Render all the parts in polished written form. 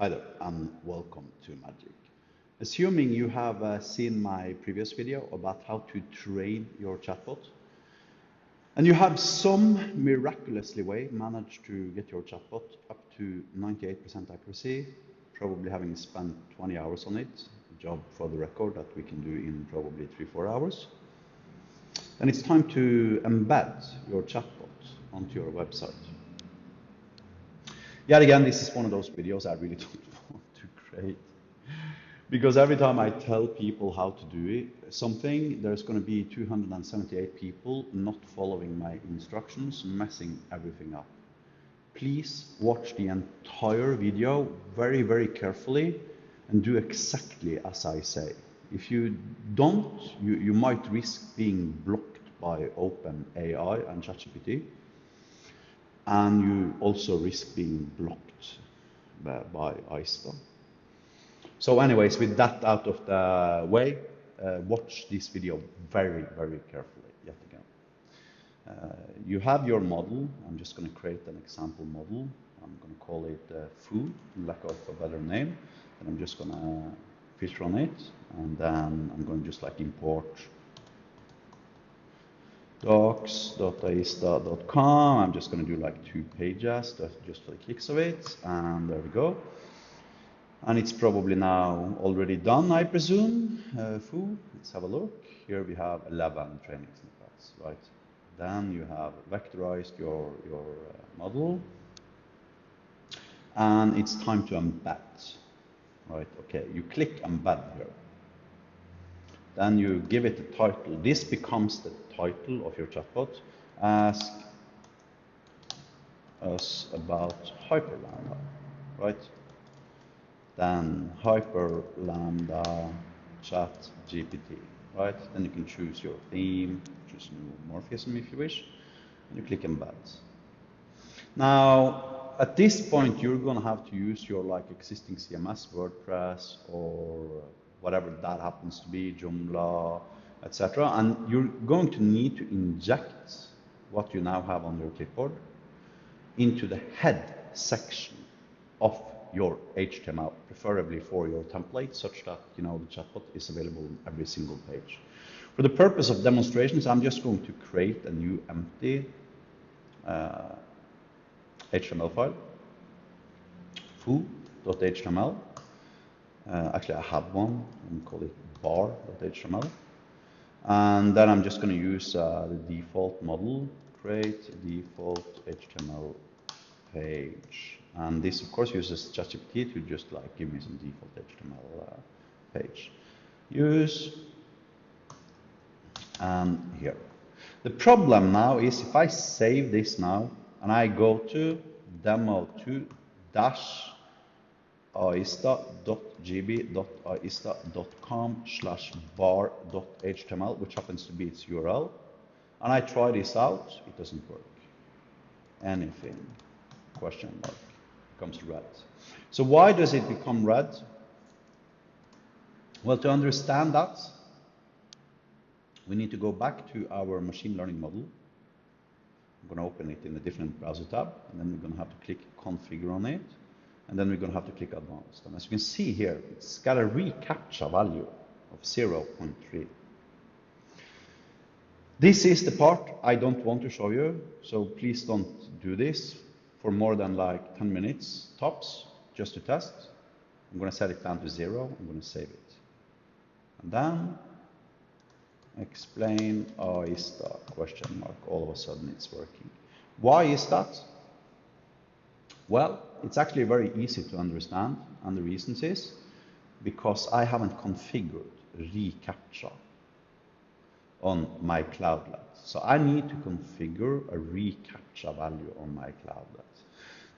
Hi there, and welcome to Magic. Assuming you have seen my previous video about how to train your chatbot, and you have some miraculously way managed to get your chatbot up to 98% accuracy, probably having spent 20 hours on it, a job for the record that we can do in probably 3-4 hours, then it's time to embed your chatbot onto your website. Yet again, this is one of those videos I really don't want to create, because every time I tell people how to do something, there's going to be 278 people not following my instructions, messing everything up. Please watch the entire video very, very carefully and do exactly as I say. If you don't, you might risk being blocked by OpenAI and ChatGPT. And you also risk being blocked by ISTA. So anyways, with that out of the way, watch this video very, very carefully yet again. You have your model. I'm just going to create an example model. I'm going to call it foo, in lack of a better name. And I'm just going to filter on it. And then I'm going to just like import docs.aista.com. I'm just going to do like 2 pages just for the kicks of it, and there we go. And it's probably now already done, I presume. Foo, let's have a look. Here we have 11 training snippets, right? Then you have vectorized your model, and it's time to embed, right? Okay, you click embed here. Then you give it a title. This becomes the title of your chatbot. Ask us about hyperlambda, right? Then hyperlambda chat GPT, right? Then you can choose your theme, choose new morphism if you wish, and you click embed. Now, at this point, you're going to have to use your like existing CMS, WordPress, or whatever that happens to be, Joomla, etc. And you're going to need to inject what you now have on your clipboard into the head section of your HTML, preferably for your template, such that the chatbot is available on every single page. For the purpose of demonstrations, I'm just going to create a new empty HTML file, foo.html. Actually, I have one. Let me call it bar.html. And then I'm just going to use the default model, create default HTML page. And this, of course, uses ChatGPT to just like give me some default HTML page. Use, and here. The problem now is if I save this now and I go to demo2 aista.gb.aista.com/bar.html, which happens to be its URL, and I try this out, it doesn't work. Anything, question mark, becomes red. So why does it become red? Well, to understand that, we need to go back to our machine learning model. I'm going to open it in a different browser tab, and then we're going to have to click configure on it. And then we're going to have to click advanced. And as you can see here, it's got a recaptcha value of 0.3. This is the part I don't want to show you, so please don't do this for more than like 10 minutes tops, just to test. I'm going to set it down to 0. I'm going to save it. And then explain AISTA, question mark. All of a sudden it's working. Why is that? Well, it's actually very easy to understand, and the reasons is because I haven't configured recaptcha on my cloudlet. So I need to configure a recaptcha value on my cloudlet.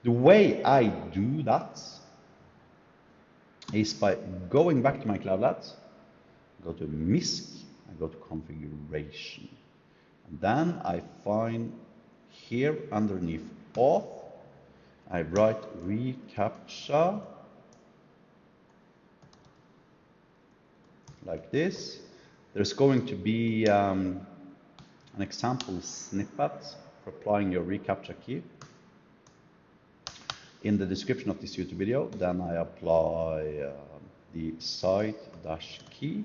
The way I do that is by going back to my cloudlet, go to MISC, I go to configuration, and then I find here underneath auth, I write recaptcha like this. There's going to be an example snippet for applying your recaptcha key. in the description of this YouTube video, then I apply the site-key,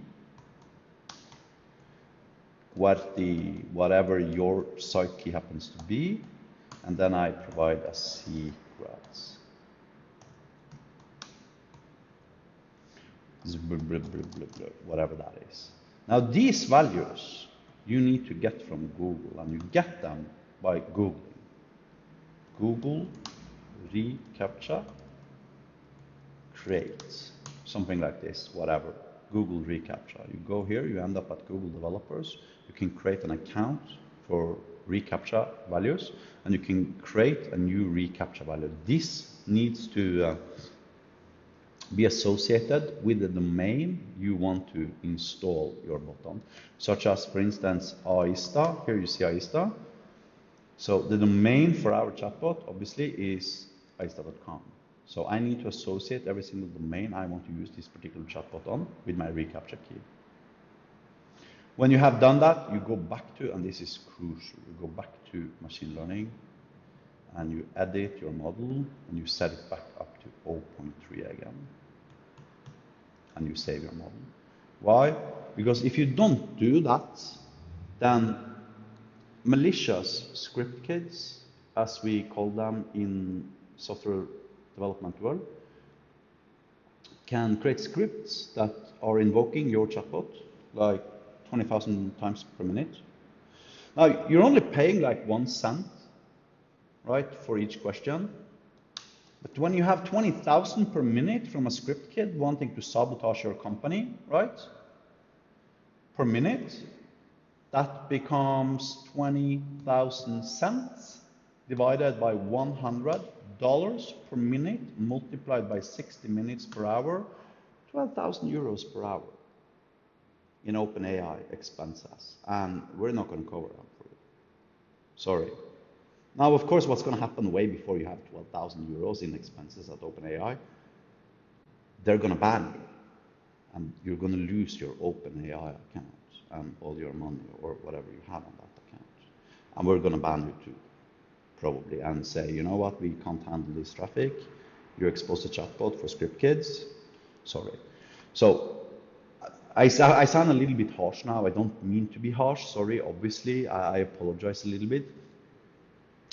whatever your site key happens to be, and then I provide a secret. Whatever that is. Now these values you need to get from Google, and you get them by Googling. Google recaptcha create, something like this, whatever. Google recaptcha. You go here, you end up at Google Developers. You can create an account for recaptcha values, and you can create a new recaptcha value. This needs to be associated with the domain you want to install your bot on, such as, for instance, Aista. Here you see Aista. So the domain for our chatbot obviously is aista.com. So I need to associate every single domain I want to use this particular chatbot on with my recaptcha key. When you have done that, you go back to, and this is crucial, you go back to machine learning and you edit your model and you set it back up to 0.3 again. And you save your model. Why? Because if you don't do that, then malicious script kids, as we call them in software development world, can create scripts that are invoking your chatbot like 20,000 times per minute. Now, you're only paying like 1 cent, right, for each question. But when you have 20,000 per minute from a script kid wanting to sabotage your company, right, per minute, that becomes 20,000 cents divided by $100 per minute multiplied by 60 minutes per hour, 12,000 euros per hour in OpenAI expenses. And we're not going to cover that for you. Sorry. Now, of course, what's going to happen way before you have 12,000 euros in expenses at OpenAI, they're going to ban you. And you're going to lose your OpenAI account and all your money or whatever you have on that account. And we're going to ban you too, probably, and say, you know what, we can't handle this traffic. You expose the chatbot for script kids. Sorry. So I sound a little bit harsh now. I don't mean to be harsh. Sorry, obviously. I apologize a little bit.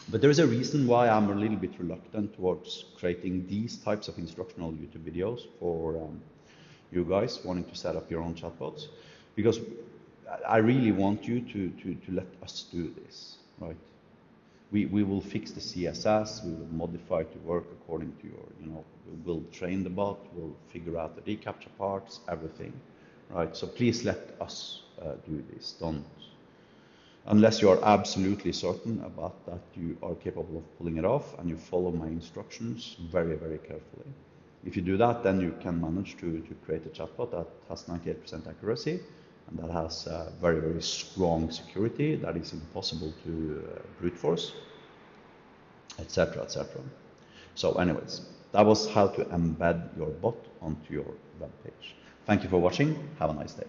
But there is a reason why I'm a little bit reluctant towards creating these types of instructional YouTube videos for you guys wanting to set up your own chatbots, because I really want you to let us do this, right? We will fix the CSS, we will modify it to work according to your, we'll train the bot, we'll figure out the recaptcha parts, everything, right? So please let us do this. Don't. Unless you are absolutely certain about that you are capable of pulling it off and you follow my instructions very, very carefully. If you do that, then you can manage to create a chatbot that has 98% accuracy and that has very, very strong security that is impossible to brute force, etc., etc. So anyways, that was how to embed your bot onto your web page. Thank you for watching. Have a nice day.